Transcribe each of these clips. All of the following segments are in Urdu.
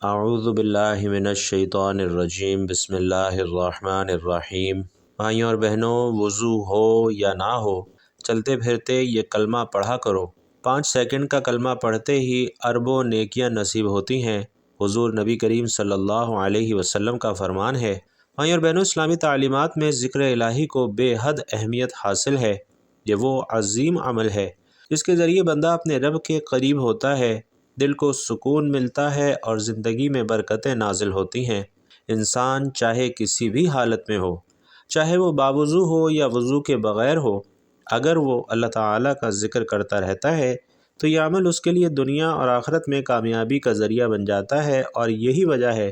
اعوذ باللہ من الشیطان الرجیم، بسم اللہ الرحمن الرحیم۔ بھائیوں اور بہنوں، وضو ہو یا نہ ہو، چلتے پھرتے یہ کلمہ پڑھا کرو۔ 5 سیکنڈ کا کلمہ پڑھتے ہی اربوں نیکیاں نصیب ہوتی ہیں۔ حضور نبی کریم صلی اللہ علیہ وسلم کا فرمان ہے۔ بھائیوں اور بہنوں، اسلامی تعلیمات میں ذکر الہی کو بے حد اہمیت حاصل ہے۔ یہ وہ عظیم عمل ہے جس کے ذریعے بندہ اپنے رب کے قریب ہوتا ہے، دل کو سکون ملتا ہے اور زندگی میں برکتیں نازل ہوتی ہیں۔ انسان چاہے کسی بھی حالت میں ہو، چاہے وہ باوضو ہو یا وضو کے بغیر ہو، اگر وہ اللہ تعالیٰ کا ذکر کرتا رہتا ہے تو یہ عمل اس کے لیے دنیا اور آخرت میں کامیابی کا ذریعہ بن جاتا ہے۔ اور یہی وجہ ہے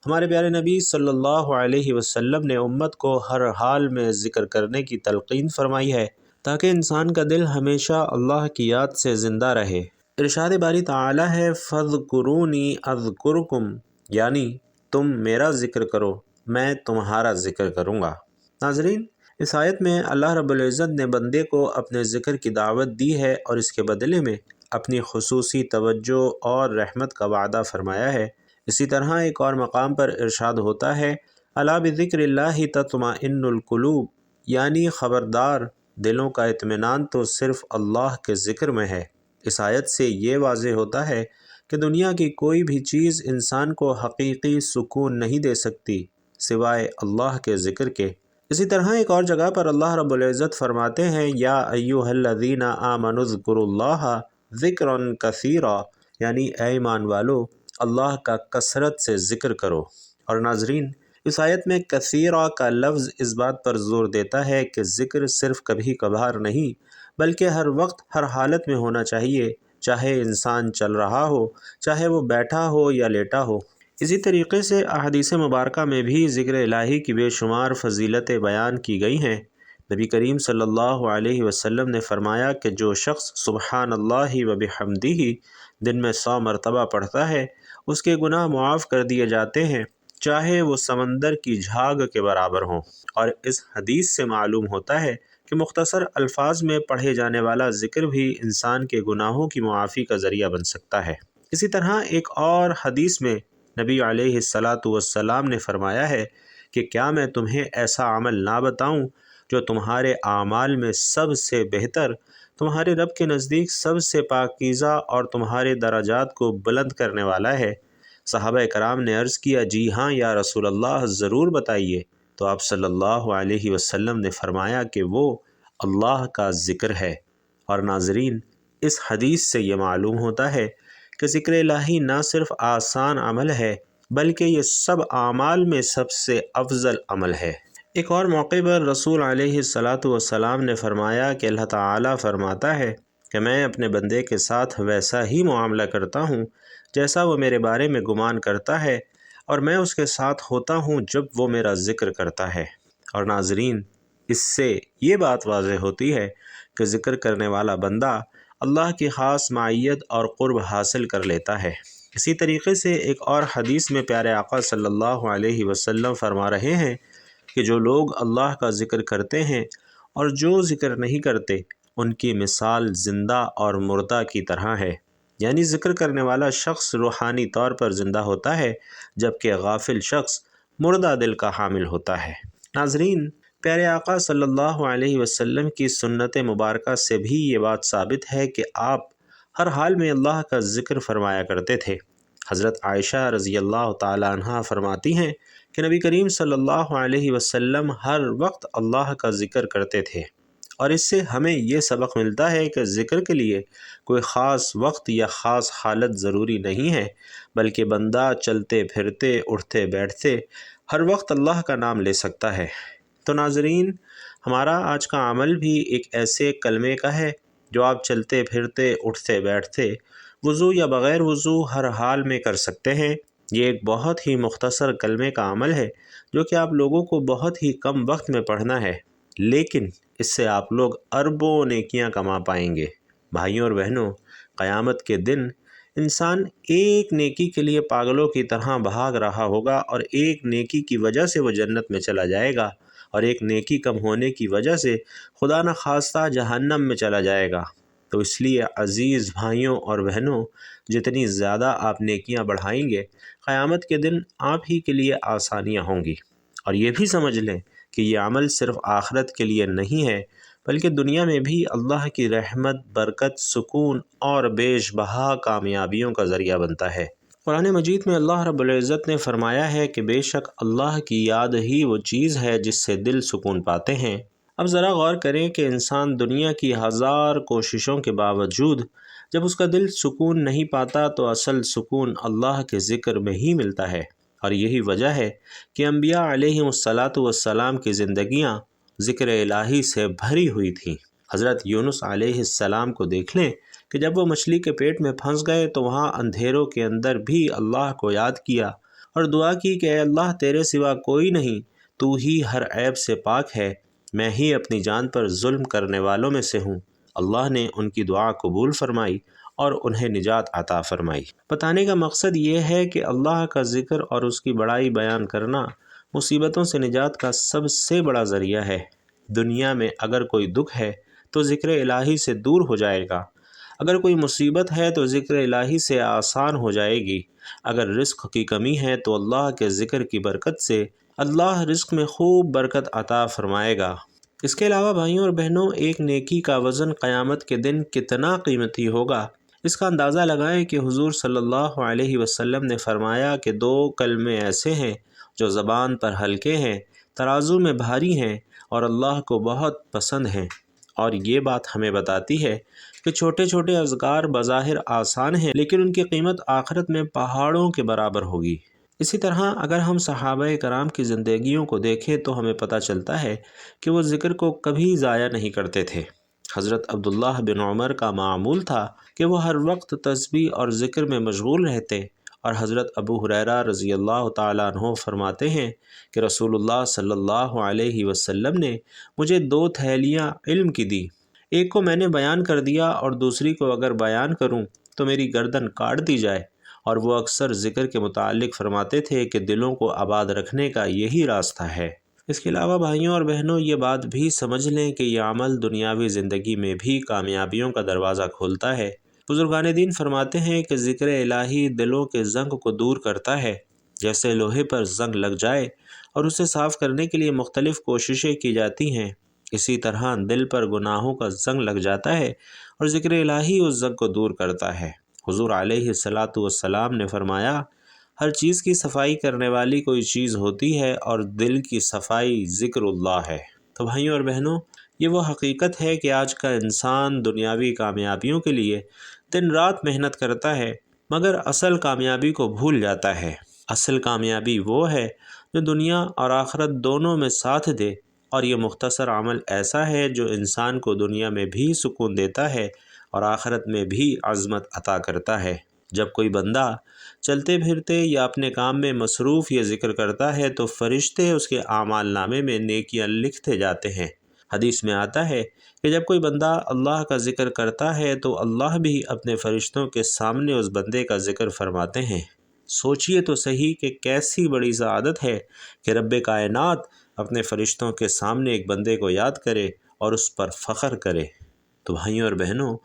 ہمارے پیارے نبی صلی اللہ علیہ وسلم نے امت کو ہر حال میں ذکر کرنے کی تلقین فرمائی ہے تاکہ انسان کا دل ہمیشہ اللہ کی یاد سے زندہ رہے۔ ارشاد باری تعالیٰ ہے، فَاذْكُرُونِي أَذْكُرْكُمْ، یعنی تم میرا ذکر کرو میں تمہارا ذکر کروں گا۔ ناظرین، اس آیت میں اللہ رب العزت نے بندے کو اپنے ذکر کی دعوت دی ہے اور اس کے بدلے میں اپنی خصوصی توجہ اور رحمت کا وعدہ فرمایا ہے۔ اسی طرح ایک اور مقام پر ارشاد ہوتا ہے، الا بذکر اللہ تطمئن القلوب، یعنی خبردار، دلوں کا اطمینان تو صرف اللہ کے ذکر میں ہے۔ اس آیت سے یہ واضح ہوتا ہے کہ دنیا کی کوئی بھی چیز انسان کو حقیقی سکون نہیں دے سکتی سوائے اللہ کے ذکر کے۔ اسی طرح ایک اور جگہ پر اللہ رب العزت فرماتے ہیں، یا ایھا الذین آمنوا اذکروا اللہ ذکرا کثیرا، یعنی اے ایمان والو، اللہ کا کثرت سے ذکر کرو۔ اور ناظرین، اس آیت میں کثیرا کا لفظ اس بات پر زور دیتا ہے کہ ذکر صرف کبھی کبھار نہیں بلکہ ہر وقت ہر حالت میں ہونا چاہیے، چاہے انسان چل رہا ہو، چاہے وہ بیٹھا ہو یا لیٹا ہو۔ اسی طریقے سے احادیث مبارکہ میں بھی ذکر الہی کی بے شمار فضیلتیں بیان کی گئی ہیں۔ نبی کریم صلی اللہ علیہ وسلم نے فرمایا کہ جو شخص سبحان اللہ و بحمدہ دن میں 100 مرتبہ پڑھتا ہے، اس کے گناہ معاف کر دیے جاتے ہیں، چاہے وہ سمندر کی جھاگ کے برابر ہوں۔ اور اس حدیث سے معلوم ہوتا ہے کہ مختصر الفاظ میں پڑھے جانے والا ذکر بھی انسان کے گناہوں کی معافی کا ذریعہ بن سکتا ہے۔ اسی طرح ایک اور حدیث میں نبی علیہ السلام نے فرمایا ہے کہ کیا میں تمہیں ایسا عمل نہ بتاؤں جو تمہارے اعمال میں سب سے بہتر، تمہارے رب کے نزدیک سب سے پاکیزہ اور تمہارے درجات کو بلند کرنے والا ہے؟ صحابہ کرام نے عرض کیا، جی ہاں یا رسول اللہ، ضرور بتائیے۔ تو آپ صلی اللہ علیہ وسلم نے فرمایا کہ وہ اللہ کا ذکر ہے۔ اور ناظرین، اس حدیث سے یہ معلوم ہوتا ہے کہ ذکر الہی نہ صرف آسان عمل ہے بلکہ یہ سب اعمال میں سب سے افضل عمل ہے۔ ایک اور موقع پر رسول علیہ السلام نے فرمایا کہ اللہ تعالیٰ فرماتا ہے کہ میں اپنے بندے کے ساتھ ویسا ہی معاملہ کرتا ہوں جیسا وہ میرے بارے میں گمان کرتا ہے، اور میں اس کے ساتھ ہوتا ہوں جب وہ میرا ذکر کرتا ہے۔ اور ناظرین، اس سے یہ بات واضح ہوتی ہے کہ ذکر کرنے والا بندہ اللہ کی خاص معیت اور قرب حاصل کر لیتا ہے۔ اسی طریقے سے ایک اور حدیث میں پیارے آقا صلی اللہ علیہ وسلم فرما رہے ہیں کہ جو لوگ اللہ کا ذکر کرتے ہیں اور جو ذکر نہیں کرتے، ان کی مثال زندہ اور مردہ کی طرح ہے۔ یعنی ذکر کرنے والا شخص روحانی طور پر زندہ ہوتا ہے جبکہ غافل شخص مردہ دل کا حامل ہوتا ہے۔ ناظرین، پیارے آقا صلی اللہ علیہ وسلم کی سنت مبارکہ سے بھی یہ بات ثابت ہے کہ آپ ہر حال میں اللہ کا ذکر فرمایا کرتے تھے۔ حضرت عائشہ رضی اللہ تعالی عنہا فرماتی ہیں کہ نبی کریم صلی اللہ علیہ وسلم ہر وقت اللہ کا ذکر کرتے تھے، اور اس سے ہمیں یہ سبق ملتا ہے کہ ذکر کے لیے کوئی خاص وقت یا خاص حالت ضروری نہیں ہے، بلکہ بندہ چلتے پھرتے، اٹھتے بیٹھتے ہر وقت اللہ کا نام لے سکتا ہے۔ تو ناظرین، ہمارا آج کا عمل بھی ایک ایسے کلمے کا ہے جو آپ چلتے پھرتے، اٹھتے بیٹھتے، وضو یا بغیر وضو ہر حال میں کر سکتے ہیں۔ یہ ایک بہت ہی مختصر کلمے کا عمل ہے جو کہ آپ لوگوں کو بہت ہی کم وقت میں پڑھنا ہے، لیکن اس سے آپ لوگ اربوں نیکیاں کما پائیں گے۔ بھائیوں اور بہنوں، قیامت کے دن انسان ایک نیکی کے لیے پاگلوں کی طرح بھاگ رہا ہوگا، اور ایک نیکی کی وجہ سے وہ جنت میں چلا جائے گا، اور ایک نیکی کم ہونے کی وجہ سے خدا نخواستہ جہنم میں چلا جائے گا۔ تو اس لیے عزیز بھائیوں اور بہنوں، جتنی زیادہ آپ نیکیاں بڑھائیں گے، قیامت کے دن آپ ہی کے لیے آسانیاں ہوں گی۔ اور یہ بھی سمجھ لیں کہ یہ عمل صرف آخرت کے لیے نہیں ہے، بلکہ دنیا میں بھی اللہ کی رحمت، برکت، سکون اور بیش بہا کامیابیوں کا ذریعہ بنتا ہے۔ قرآن مجید میں اللہ رب العزت نے فرمایا ہے کہ بے شک اللہ کی یاد ہی وہ چیز ہے جس سے دل سکون پاتے ہیں۔ اب ذرا غور کریں کہ انسان دنیا کی ہزار کوششوں کے باوجود جب اس کا دل سکون نہیں پاتا تو اصل سکون اللہ کے ذکر میں ہی ملتا ہے، اور یہی وجہ ہے کہ انبیاء علیہم السلام کی زندگیاں ذکر الہی سے بھری ہوئی تھیں۔ حضرت یونس علیہ السلام کو دیکھ لیں کہ جب وہ مچھلی کے پیٹ میں پھنس گئے تو وہاں اندھیروں کے اندر بھی اللہ کو یاد کیا اور دعا کی کہ اے اللہ تیرے سوا کوئی نہیں، تو ہی ہر عیب سے پاک ہے، میں ہی اپنی جان پر ظلم کرنے والوں میں سے ہوں۔ اللہ نے ان کی دعا قبول فرمائی اور انہیں نجات عطا فرمائی۔ بتانے کا مقصد یہ ہے کہ اللہ کا ذکر اور اس کی بڑائی بیان کرنا مصیبتوں سے نجات کا سب سے بڑا ذریعہ ہے۔ دنیا میں اگر کوئی دکھ ہے تو ذکر الہی سے دور ہو جائے گا، اگر کوئی مصیبت ہے تو ذکر الہی سے آسان ہو جائے گی، اگر رزق کی کمی ہے تو اللہ کے ذکر کی برکت سے اللہ رزق میں خوب برکت عطا فرمائے گا۔ اس کے علاوہ بھائیوں اور بہنوں، ایک نیکی کا وزن قیامت کے دن کتنا قیمتی ہوگا، اس کا اندازہ لگائیں کہ حضور صلی اللہ علیہ وسلم نے فرمایا کہ 2 کلمے ایسے ہیں جو زبان پر ہلکے ہیں، ترازو میں بھاری ہیں اور اللہ کو بہت پسند ہیں۔ اور یہ بات ہمیں بتاتی ہے کہ چھوٹے چھوٹے اذکار بظاہر آسان ہیں، لیکن ان کی قیمت آخرت میں پہاڑوں کے برابر ہوگی۔ اسی طرح اگر ہم صحابہ کرام کی زندگیوں کو دیکھیں تو ہمیں پتہ چلتا ہے کہ وہ ذکر کو کبھی ضائع نہیں کرتے تھے۔ حضرت عبداللہ بن عمر کا معمول تھا کہ وہ ہر وقت تسبیح اور ذکر میں مشغول رہتے، اور حضرت ابو ہریرہ رضی اللہ تعالیٰ عنہ فرماتے ہیں کہ رسول اللہ صلی اللہ علیہ وسلم نے مجھے 2 تھیلیاں علم کی دی، ایک کو میں نے بیان کر دیا اور دوسری کو اگر بیان کروں تو میری گردن کاٹ دی جائے، اور وہ اکثر ذکر کے متعلق فرماتے تھے کہ دلوں کو آباد رکھنے کا یہی راستہ ہے۔ اس کے علاوہ بھائیوں اور بہنوں، یہ بات بھی سمجھ لیں کہ یہ عمل دنیاوی زندگی میں بھی کامیابیوں کا دروازہ کھولتا ہے۔ بزرگان دین فرماتے ہیں کہ ذکر الہی دلوں کے زنگ کو دور کرتا ہے، جیسے لوہے پر زنگ لگ جائے اور اسے صاف کرنے کے لیے مختلف کوششیں کی جاتی ہیں، اسی طرح دل پر گناہوں کا زنگ لگ جاتا ہے اور ذکر الہی اس زنگ کو دور کرتا ہے۔ حضور علیہ السلام نے فرمایا، ہر چیز کی صفائی کرنے والی کوئی چیز ہوتی ہے اور دل کی صفائی ذکر اللہ ہے۔ تو بھائیوں اور بہنوں، یہ وہ حقیقت ہے کہ آج کا انسان دنیاوی کامیابیوں کے لیے دن رات محنت کرتا ہے، مگر اصل کامیابی کو بھول جاتا ہے۔ اصل کامیابی وہ ہے جو دنیا اور آخرت دونوں میں ساتھ دے، اور یہ مختصر عمل ایسا ہے جو انسان کو دنیا میں بھی سکون دیتا ہے اور آخرت میں بھی عظمت عطا کرتا ہے۔ جب کوئی بندہ چلتے پھرتے یا اپنے کام میں مصروف یہ ذکر کرتا ہے تو فرشتے اس کے اعمال نامے میں نیکیاں لکھتے جاتے ہیں۔ حدیث میں آتا ہے کہ جب کوئی بندہ اللہ کا ذکر کرتا ہے تو اللہ بھی اپنے فرشتوں کے سامنے اس بندے کا ذکر فرماتے ہیں۔ سوچئے تو صحیح کہ کیسی بڑی سعادت ہے کہ رب کائنات اپنے فرشتوں کے سامنے ایک بندے کو یاد کرے اور اس پر فخر کرے۔ تو بھائیوں اور بہنوں،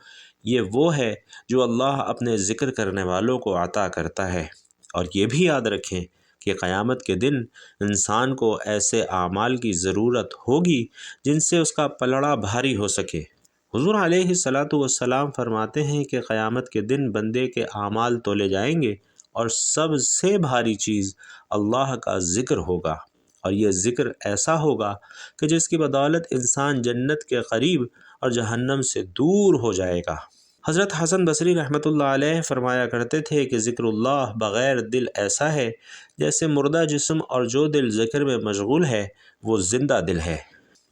یہ وہ ہے جو اللہ اپنے ذکر کرنے والوں کو عطا کرتا ہے۔ اور یہ بھی یاد رکھیں کہ قیامت کے دن انسان کو ایسے اعمال کی ضرورت ہوگی جن سے اس کا پلڑا بھاری ہو سکے۔ حضور علیہ السلام فرماتے ہیں کہ قیامت کے دن بندے کے اعمال تولے جائیں گے اور سب سے بھاری چیز اللہ کا ذکر ہوگا، اور یہ ذکر ایسا ہوگا کہ جس کی بدولت انسان جنت کے قریب اور جہنم سے دور ہو جائے گا۔ حضرت حسن بصری رحمۃ اللہ علیہ فرمایا کرتے تھے کہ ذکر اللہ بغیر دل ایسا ہے جیسے مردہ جسم، اور جو دل ذکر میں مشغول ہے وہ زندہ دل ہے۔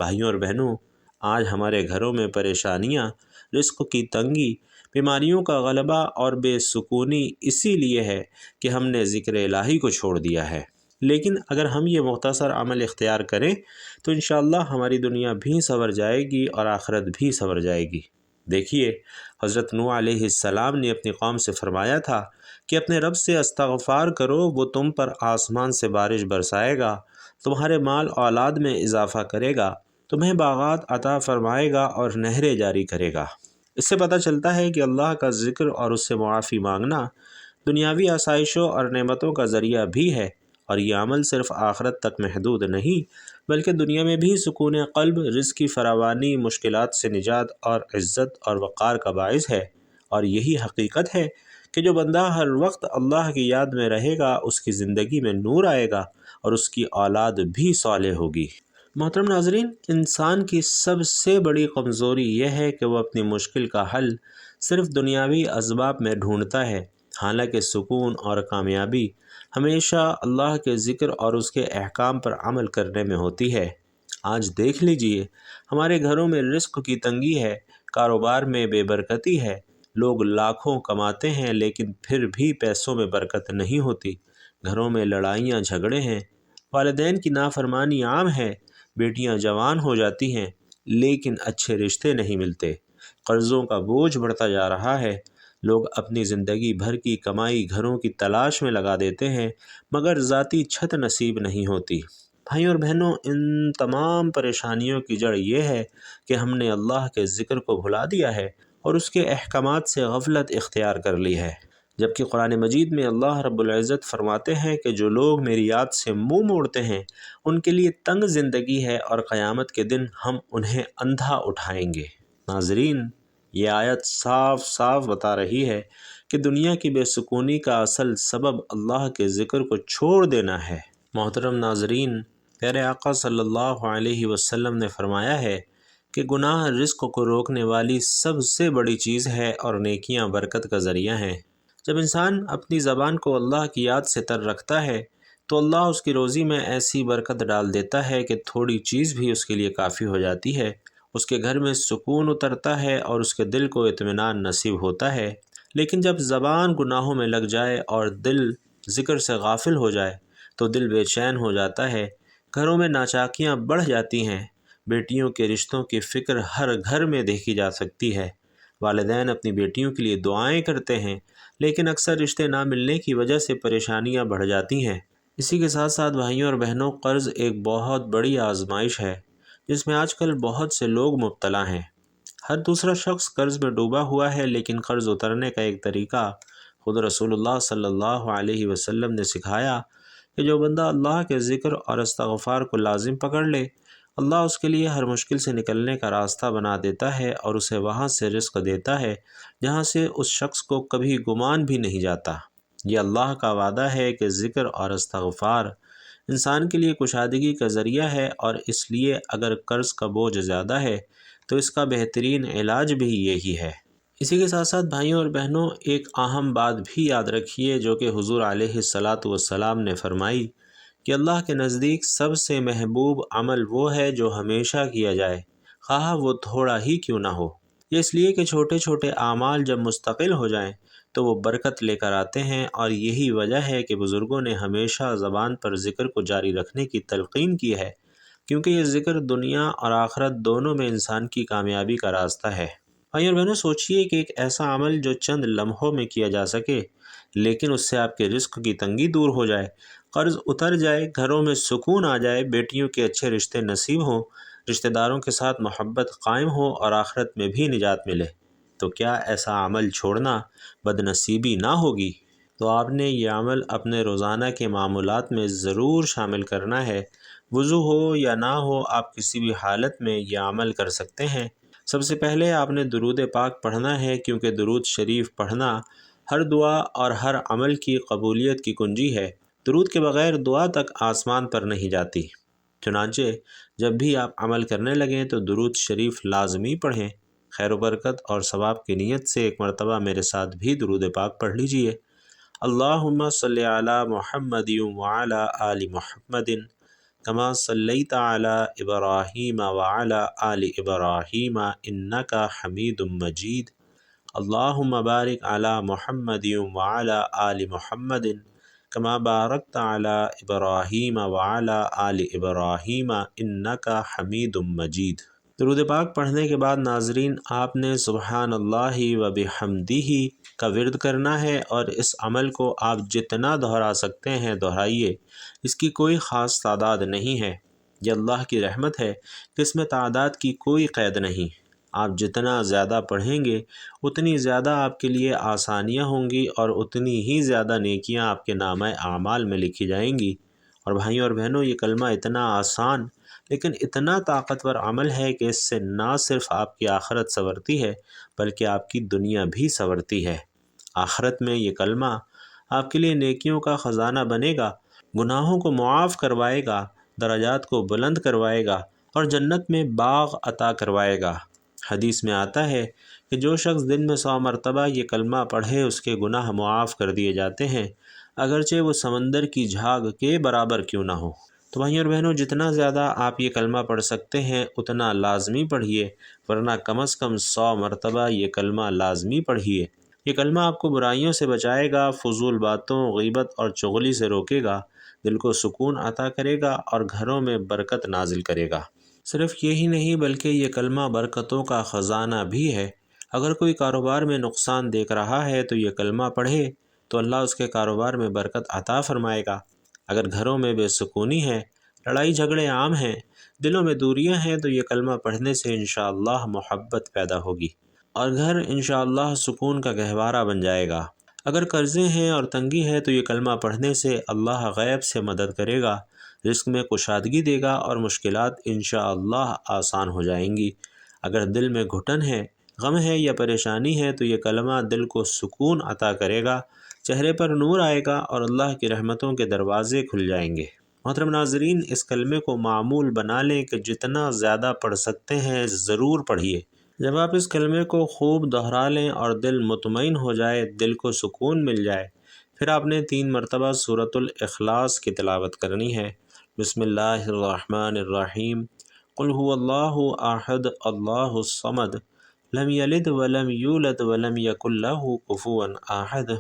بھائیوں اور بہنوں، آج ہمارے گھروں میں پریشانیاں، رزق کی تنگی، بیماریوں کا غلبہ اور بے سکونی اسی لیے ہے کہ ہم نے ذکر الہی کو چھوڑ دیا ہے۔ لیکن اگر ہم یہ مختصر عمل اختیار کریں تو انشاءاللہ ہماری دنیا بھی سنور جائے گی اور آخرت بھی سنور جائے گی۔ دیکھیے، حضرت نوح علیہ السلام نے اپنی قوم سے فرمایا تھا کہ اپنے رب سے استغفار کرو، وہ تم پر آسمان سے بارش برسائے گا، تمہارے مال اولاد میں اضافہ کرے گا، تمہیں باغات عطا فرمائے گا اور نہریں جاری کرے گا۔ اس سے پتہ چلتا ہے کہ اللہ کا ذکر اور اس سے معافی مانگنا دنیاوی آسائشوں اور نعمتوں کا ذریعہ بھی ہے، اور یہ عمل صرف آخرت تک محدود نہیں بلکہ دنیا میں بھی سکون قلب، رزق کی فراوانی، مشکلات سے نجات اور عزت اور وقار کا باعث ہے۔ اور یہی حقیقت ہے کہ جو بندہ ہر وقت اللہ کی یاد میں رہے گا، اس کی زندگی میں نور آئے گا اور اس کی اولاد بھی صالح ہوگی۔ محترم ناظرین، انسان کی سب سے بڑی کمزوری یہ ہے کہ وہ اپنی مشکل کا حل صرف دنیاوی اسباب میں ڈھونڈتا ہے، حالانکہ سکون اور کامیابی ہمیشہ اللہ کے ذکر اور اس کے احکام پر عمل کرنے میں ہوتی ہے۔ آج دیکھ لیجئے، ہمارے گھروں میں رزق کی تنگی ہے، کاروبار میں بے برکتی ہے، لوگ لاکھوں کماتے ہیں لیکن پھر بھی پیسوں میں برکت نہیں ہوتی، گھروں میں لڑائیاں جھگڑے ہیں، والدین کی نافرمانی عام ہے، بیٹیاں جوان ہو جاتی ہیں لیکن اچھے رشتے نہیں ملتے، قرضوں کا بوجھ بڑھتا جا رہا ہے، لوگ اپنی زندگی بھر کی کمائی گھروں کی تلاش میں لگا دیتے ہیں مگر ذاتی چھت نصیب نہیں ہوتی۔ بھائیوں اور بہنوں، ان تمام پریشانیوں کی جڑ یہ ہے کہ ہم نے اللہ کے ذکر کو بھلا دیا ہے اور اس کے احکامات سے غفلت اختیار کر لی ہے، جبکہ قرآن مجید میں اللہ رب العزت فرماتے ہیں کہ جو لوگ میری یاد سے منہ موڑتے ہیں ان کے لیے تنگ زندگی ہے اور قیامت کے دن ہم انہیں اندھا اٹھائیں گے۔ ناظرین، یہ آیت صاف صاف بتا رہی ہے کہ دنیا کی بے سکونی کا اصل سبب اللہ کے ذکر کو چھوڑ دینا ہے۔ محترم ناظرین، پیارے آقا صلی اللہ علیہ وسلم نے فرمایا ہے کہ گناہ رزق کو روکنے والی سب سے بڑی چیز ہے اور نیکیاں برکت کا ذریعہ ہیں۔ جب انسان اپنی زبان کو اللہ کی یاد سے تر رکھتا ہے تو اللہ اس کی روزی میں ایسی برکت ڈال دیتا ہے کہ تھوڑی چیز بھی اس کے لیے کافی ہو جاتی ہے، اس کے گھر میں سکون اترتا ہے اور اس کے دل کو اطمینان نصیب ہوتا ہے۔ لیکن جب زبان گناہوں میں لگ جائے اور دل ذکر سے غافل ہو جائے تو دل بے چین ہو جاتا ہے، گھروں میں ناچاکیاں بڑھ جاتی ہیں، بیٹیوں کے رشتوں کی فکر ہر گھر میں دیکھی جا سکتی ہے، والدین اپنی بیٹیوں کے لیے دعائیں کرتے ہیں لیکن اکثر رشتے نہ ملنے کی وجہ سے پریشانیاں بڑھ جاتی ہیں۔ اسی کے ساتھ ساتھ بھائیوں اور بہنوں، قرض ایک بہت بڑی آزمائش ہے جس میں آج کل بہت سے لوگ مبتلا ہیں۔ ہر دوسرا شخص قرض میں ڈوبا ہوا ہے، لیکن قرض اترنے کا ایک طریقہ خود رسول اللہ صلی اللہ علیہ وسلم نے سکھایا کہ جو بندہ اللہ کے ذکر اور استغفار کو لازم پکڑ لے، اللہ اس کے لیے ہر مشکل سے نکلنے کا راستہ بنا دیتا ہے اور اسے وہاں سے رزق دیتا ہے جہاں سے اس شخص کو کبھی گمان بھی نہیں جاتا۔ یہ اللہ کا وعدہ ہے کہ ذکر اور استغفار انسان کے لیے کشادگی کا ذریعہ ہے، اور اس لیے اگر قرض کا بوجھ زیادہ ہے تو اس کا بہترین علاج بھی یہی ہے۔ اسی کے ساتھ ساتھ بھائیوں اور بہنوں، ایک اہم بات بھی یاد رکھیے جو کہ حضور علیہ الصلاۃ والسلام نے فرمائی کہ اللہ کے نزدیک سب سے محبوب عمل وہ ہے جو ہمیشہ کیا جائے، خواہ وہ تھوڑا ہی کیوں نہ ہو۔ یہ اس لیے کہ چھوٹے چھوٹے اعمال جب مستقل ہو جائیں تو وہ برکت لے کر آتے ہیں، اور یہی وجہ ہے کہ بزرگوں نے ہمیشہ زبان پر ذکر کو جاری رکھنے کی تلقین کی ہے، کیونکہ یہ ذکر دنیا اور آخرت دونوں میں انسان کی کامیابی کا راستہ ہے۔ بھائیوں اور بہنوں، سوچئے کہ ایک ایسا عمل جو چند لمحوں میں کیا جا سکے لیکن اس سے آپ کے رزق کی تنگی دور ہو جائے، قرض اتر جائے، گھروں میں سکون آ جائے، بیٹیوں کے اچھے رشتے نصیب ہوں، رشتہ داروں کے ساتھ محبت قائم ہو اور آخرت میں بھی نجات ملے، تو کیا ایسا عمل چھوڑنا بدنصیبی نہ ہوگی؟ تو آپ نے یہ عمل اپنے روزانہ کے معمولات میں ضرور شامل کرنا ہے۔ وضو ہو یا نہ ہو، آپ کسی بھی حالت میں یہ عمل کر سکتے ہیں۔ سب سے پہلے آپ نے درود پاک پڑھنا ہے، کیونکہ درود شریف پڑھنا ہر دعا اور ہر عمل کی قبولیت کی کنجی ہے۔ درود کے بغیر دعا تک آسمان پر نہیں جاتی۔ چنانچہ جب بھی آپ عمل کرنے لگیں تو درود شریف لازمی پڑھیں۔ خیر و برکت اور ثواب کی نیت سے ایک مرتبہ میرے ساتھ بھی درود پاک پڑھ لیجئے۔ اللہم صلی علی محمد وعلی آل محمد کما صلیت علی ابراہیم وعلی آل ابراہیم انک حمید مجید۔ اللہم بارک علی محمد وعلی آل محمد کما بارکت علی ابراہیم وعلی آل ابراہیم انک حمید مجید۔ درود پاک پڑھنے کے بعد ناظرین، آپ نے سبحان اللہ و بحمدہ کا ورد کرنا ہے، اور اس عمل کو آپ جتنا دہرا سکتے ہیں دہرائیے، اس کی کوئی خاص تعداد نہیں ہے۔ یہ اللہ کی رحمت ہے کہ اس میں تعداد کی کوئی قید نہیں۔ آپ جتنا زیادہ پڑھیں گے اتنی زیادہ آپ کے لیے آسانیاں ہوں گی اور اتنی ہی زیادہ نیکیاں آپ کے نامہ اعمال میں لکھی جائیں گی۔ اور بھائیوں اور بہنوں، یہ کلمہ اتنا آسان لیکن اتنا طاقتور عمل ہے کہ اس سے نہ صرف آپ کی آخرت سنورتی ہے بلکہ آپ کی دنیا بھی سنورتی ہے۔ آخرت میں یہ کلمہ آپ کے لیے نیکیوں کا خزانہ بنے گا، گناہوں کو معاف کروائے گا، درجات کو بلند کروائے گا اور جنت میں باغ عطا کروائے گا۔ حدیث میں آتا ہے کہ جو شخص دن میں 100 مرتبہ یہ کلمہ پڑھے اس کے گناہ معاف کر دیے جاتے ہیں، اگرچہ وہ سمندر کی جھاگ کے برابر کیوں نہ ہو۔ تو بھائیوں اور بہنوں، جتنا زیادہ آپ یہ کلمہ پڑھ سکتے ہیں اتنا لازمی پڑھیے، ورنہ کم از کم 100 مرتبہ یہ کلمہ لازمی پڑھیے۔ یہ کلمہ آپ کو برائیوں سے بچائے گا، فضول باتوں، غیبت اور چغلی سے روکے گا، دل کو سکون عطا کرے گا اور گھروں میں برکت نازل کرے گا۔ صرف یہی نہیں بلکہ یہ کلمہ برکتوں کا خزانہ بھی ہے۔ اگر کوئی کاروبار میں نقصان دیکھ رہا ہے تو یہ کلمہ پڑھے تو اللہ اس کے کاروبار میں برکت عطا فرمائے گا۔ اگر گھروں میں بے سکونی ہے، لڑائی جھگڑے عام ہیں، دلوں میں دوریاں ہیں تو یہ کلمہ پڑھنے سے انشاءاللہ محبت پیدا ہوگی اور گھر انشاءاللہ سکون کا گہوارہ بن جائے گا۔ اگر قرضے ہیں اور تنگی ہے تو یہ کلمہ پڑھنے سے اللہ غیب سے مدد کرے گا، رزق میں کشادگی دے گا اور مشکلات انشاءاللہ آسان ہو جائیں گی۔ اگر دل میں گھٹن ہے، غم ہے یا پریشانی ہے تو یہ کلمہ دل کو سکون عطا کرے گا، چہرے پر نور آئے گا اور اللہ کی رحمتوں کے دروازے کھل جائیں گے۔ محترم ناظرین، اس کلمے کو معمول بنا لیں کہ جتنا زیادہ پڑھ سکتے ہیں ضرور پڑھیے۔ جب آپ اس کلمے کو خوب دہرا لیں اور دل مطمئن ہو جائے، دل کو سکون مل جائے، پھر آپ نے 3 مرتبہ سورۃ الاخلاص کی تلاوت کرنی ہے۔ بسم اللہ الرحمن الرحیم، قل هو اللہ احد اللہ الصمد لم یلد ولم یولد ولم یکن لہ کفوا احد۔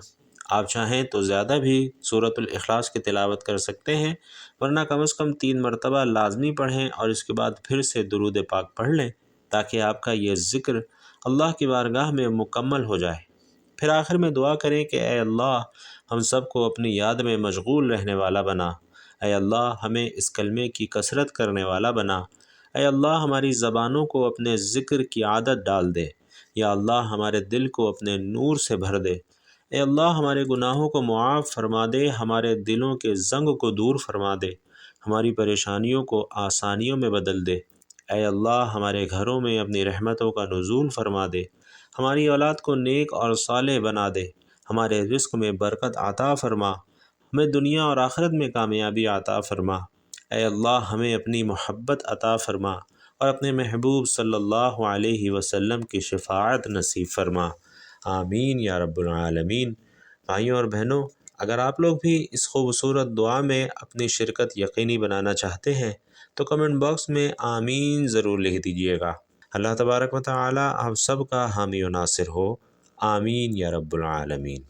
آپ چاہیں تو زیادہ بھی سورۃ الاخلاص کی تلاوت کر سکتے ہیں، ورنہ کم از کم 3 مرتبہ لازمی پڑھیں اور اس کے بعد پھر سے درود پاک پڑھ لیں تاکہ آپ کا یہ ذکر اللہ کی بارگاہ میں مکمل ہو جائے۔ پھر آخر میں دعا کریں کہ اے اللہ، ہم سب کو اپنی یاد میں مشغول رہنے والا بنا۔ اے اللہ، ہمیں اس کلمے کی کثرت کرنے والا بنا۔ اے اللہ، ہماری زبانوں کو اپنے ذکر کی عادت ڈال دے۔ یا اللہ، ہمارے دل کو اپنے نور سے بھر دے۔ اے اللہ، ہمارے گناہوں کو معاف فرما دے، ہمارے دلوں کے زنگ کو دور فرما دے، ہماری پریشانیوں کو آسانیوں میں بدل دے۔ اے اللہ، ہمارے گھروں میں اپنی رحمتوں کا نزول فرما دے، ہماری اولاد کو نیک اور صالح بنا دے، ہمارے رزق میں برکت عطا فرما، ہمیں دنیا اور آخرت میں کامیابی عطا فرما۔ اے اللہ، ہمیں اپنی محبت عطا فرما اور اپنے محبوب صلی اللہ علیہ وسلم کی شفاعت نصیب فرما۔ آمین یا رب العالمین۔ بھائیوں اور بہنوں، اگر آپ لوگ بھی اس خوبصورت دعا میں اپنی شرکت یقینی بنانا چاہتے ہیں تو کمنٹ باکس میں آمین ضرور لکھ دیجیے گا۔ اللہ تبارک و تعالی آپ سب کا حامی و ناصر ہو۔ آمین یا رب العالمین۔